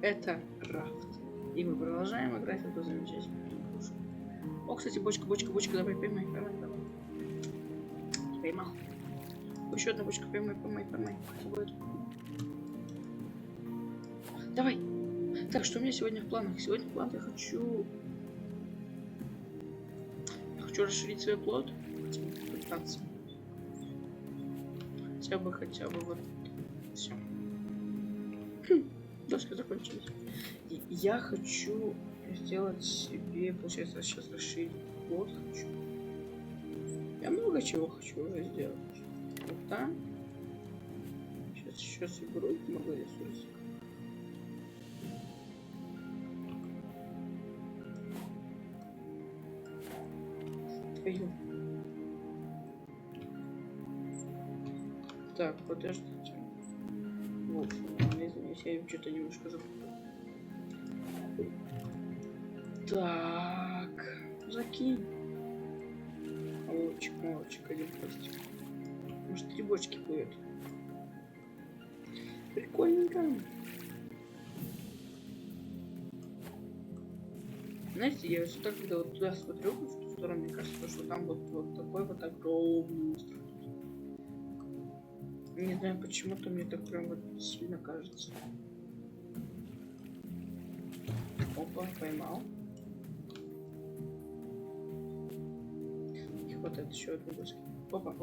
Это рафт. И мы продолжаем играть в эту замечательную игрушку. О, кстати, бочка, давай, поймай, давай. Поймал. Еще одна бочка, поймай. Давай. Так, что у меня сегодня в планах? Сегодня в планах я хочу расширить свой плод. Пытаться. Хотя бы вот. Все. Доски закончились. И я хочу сделать себе, получается, сейчас расширить плод хочу. Я много чего хочу уже сделать. Вот там. Сейчас еще соберу много ресурсов. Твою. Так, подождите. Вот, извините, я что-то немножко запутал. Так, закинь. Молодчик, один пластик. Может, 3 бочки будет. Прикольненько. Знаете, я всегда, когда вот туда смотрю, в ту сторону, мне кажется, что там вот такой вот огромный остров. Не знаю, почему-то мне так прям вот сильно кажется. Опа, поймал. Не хватает еще одной доски. Опа.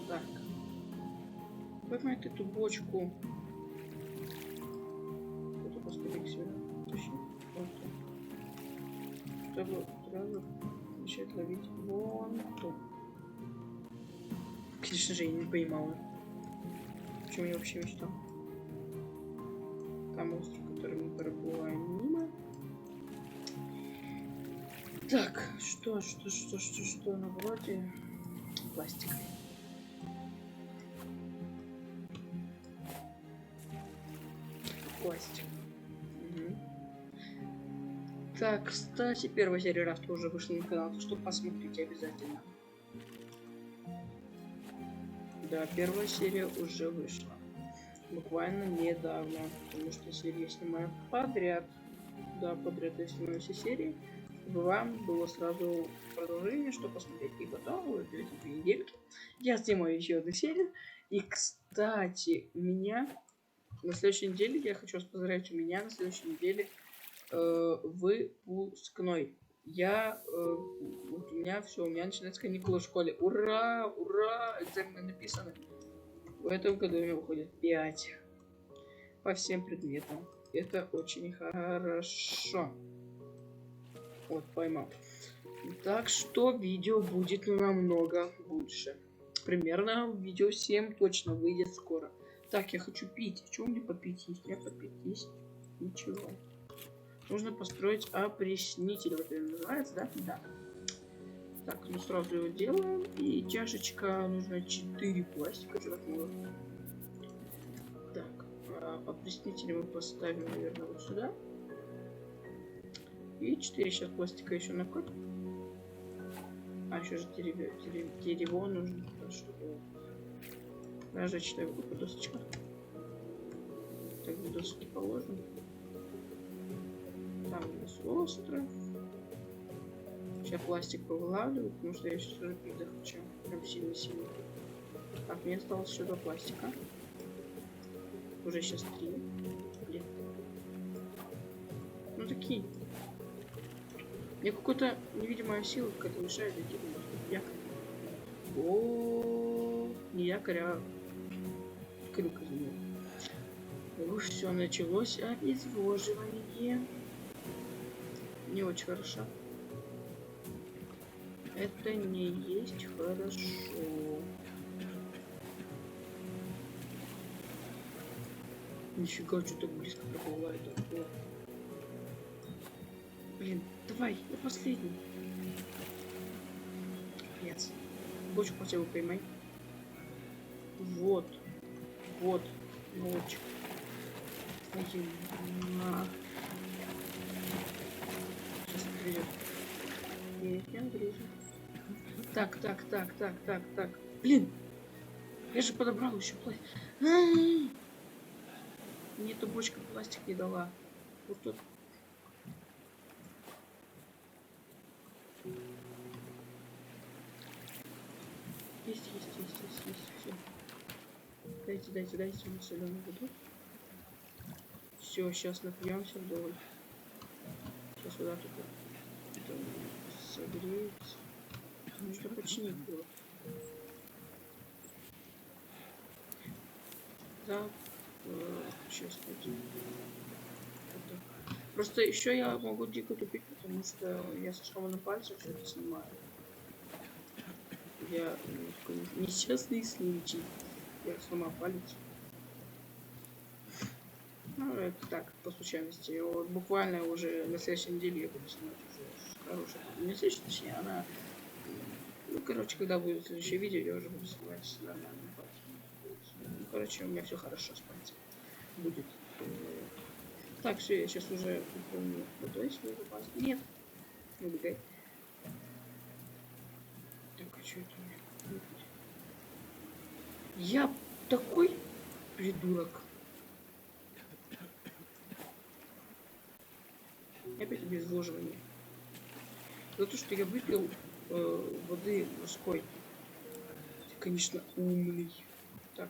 Так. Поймай ты эту бочку. Кто-то поскорее сюда. Тащи. Вот. Чтобы сразу начать ловить вон ту. Конечно же, я не поймала. О чем я вообще мечтал? Там остров, который мы проплываем мимо. Так, что на вроде пластика. Пластик. Угу. Так, кстати, первая серия рафта уже вышла на канал, так что посмотрите обязательно. Да, первая серия уже вышла. Буквально недавно, потому что серии я снимаю подряд. Да, подряд я снимаю все серии, чтобы вам было сразу продолжение, что посмотреть. И потом, вот эти 2 недельки, я снимаю еще одну серию. И, кстати, у меня на следующей неделе, я хочу вас поздравить, у меня на следующей неделе выпускной. Вот у меня все, у меня начинается каникулы в школе. Ура! Экзамены написаны. В этом году у меня выходит 5 по всем предметам. Это очень хорошо. Вот, поймал. Так что видео будет намного лучше. Примерно видео 7 точно выйдет скоро. Так, я хочу пить. Что у меня попить есть? У меня попить есть? Ничего. Нужно построить опреснитель. Вот это называется, да? Да. Так, ну сразу его делаем. И чашечка, нужно 4 пластика. Что так много? Так, опреснитель мы поставим, наверное, вот сюда. И 4 сейчас пластика еще накопим. А еще же дерево нужно, чтобы разжечь такую досочку. Так, доски положим. Там у нас остров. Сейчас пластик повылавливаю, потому что я сейчас уже пить захочу. Прям сильно. Так, мне осталось еще 2 пластика. Уже сейчас 3. Блин. Ну такие. Мне какая-то невидимая сила какая-то мешает идти. Якорь. О, не якорь, а крюк из него. Уж все началось обезвоживание. Не очень хорошо. Это не есть хорошо. Нифига, что так близко проплывает. Блин, давай, я последний. Нет. Бочку хотя бы поймай. Вот. Бочка. Сейчас отгрызет. Нет, не отгрызет. Так. Блин. Я же подобрал еще пластик. Мне эта бочка пластик не дала. Вот тут. Есть. Все. Дайте мне соленую воду. Все, сейчас напьемся вдоволь. Сейчас вода только согреется. Нужно починить было. Да, сейчас вот. Просто еще я могу дико тупить, потому что я со сломанным пальцем все это снимаю. Я такой несчастный случай. Я сломал палец. Ну, это так, по случайности. Вот буквально уже на следующей неделе я буду снимать уже хорошая. Не следующая, точнее, она... Ну, короче, когда будет следующее видео, я уже буду снимать с нормальным пальцем. Ну, короче, у меня все хорошо с пальцем будет. Так, все, я сейчас уже помню водой свой запас. Нет, не убегай. Так, а что это у меня? Я такой придурок. Опять обезвоживание. За то, что я выпил воды морской. Ты, конечно, умный. Так.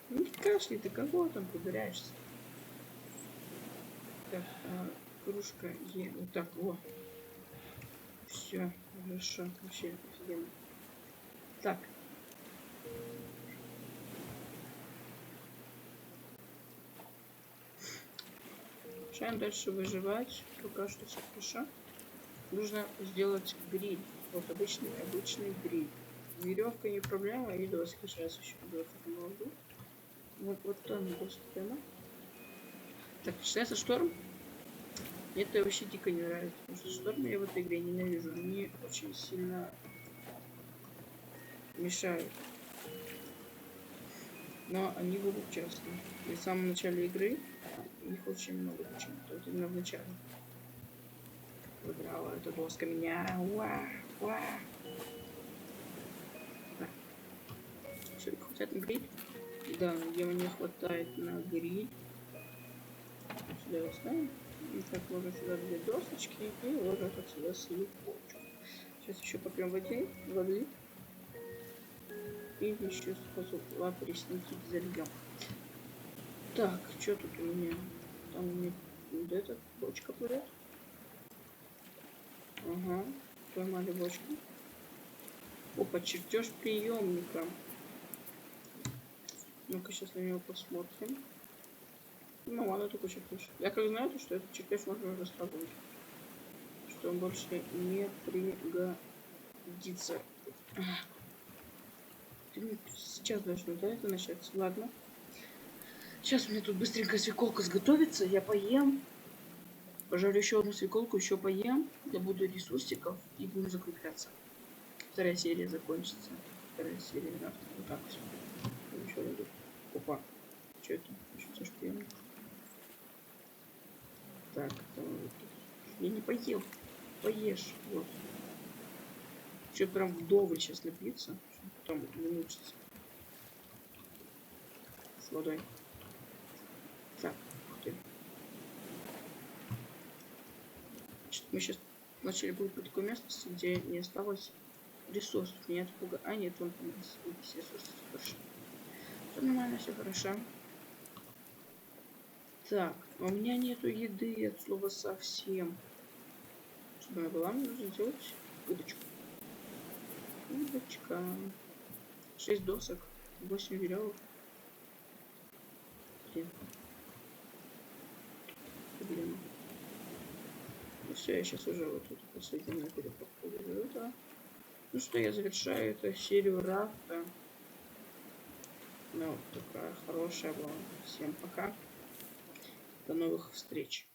Ну, не кашляй, ты кого там ковыряешься? Так, кружка Е. Вот так, во. Все, хорошо. Вообще офигенно. Так. Начинаем дальше выживать. Пока что все хорошо. Нужно сделать гриль. Вот обычный гриль. Веревка не проблема, и доски сейчас еще доски могу. Вот там доски прямо. Так, начинается шторм. Мне это вообще дико не нравится, потому что шторм я в этой игре ненавижу. Они очень сильно мешают. Но они будут часто. И в самом начале игры их очень много почему-то. Вот именно в начале. Выиграла эта доска меня. Уа. Все, хватает на гриль. Да, где мне хватает на гриль. Сюда оставим. И так ложим сюда 2 досочки и ложим так сюда слепочку. Сейчас еще попьем воды. И еще сразу лапресники зальем. Так, что тут у меня? Там у меня вот эта бочка плывет. Ага, поймали бочку. Опа, чертеж приемника. Ну-ка, сейчас на него посмотрим. Ну ладно, такой чертеж. Я как знаю, что этот чертеж можно уже сразу, что он больше не пригодится. Сейчас должно, да, это начаться? Ладно. Сейчас у меня тут быстренько свеколка сготовится, я поем. Пожарю еще одну свеколку, еще поем. Добуду ресурсиков и будем закругляться. Вторая серия закончится. Вторая серия завтра. Вот так все. Еще раз. Опа. Что это? Что ж приемник? Так, я не поел. Поешь. Вот. Что прям вдоволь сейчас напиться, чтобы потом не мучиться. С водой. Так, ух ты. Мы сейчас начали будет по такой местности, где не осталось ресурсов. Меня это пугает. А нет, вон там есть ресурсы. Хорошо. Все нормально, все хорошо. Так, у меня нету еды от слова совсем. Чтобы она была, мне нужно сделать удочку. Удочка. 6 досок, 8 веревок. Блин. Ну все, я сейчас уже вот тут последнюю переправку беру. Ну что, я завершаю эту серию рафта. Ну, такая хорошая была. Всем пока. До новых встреч.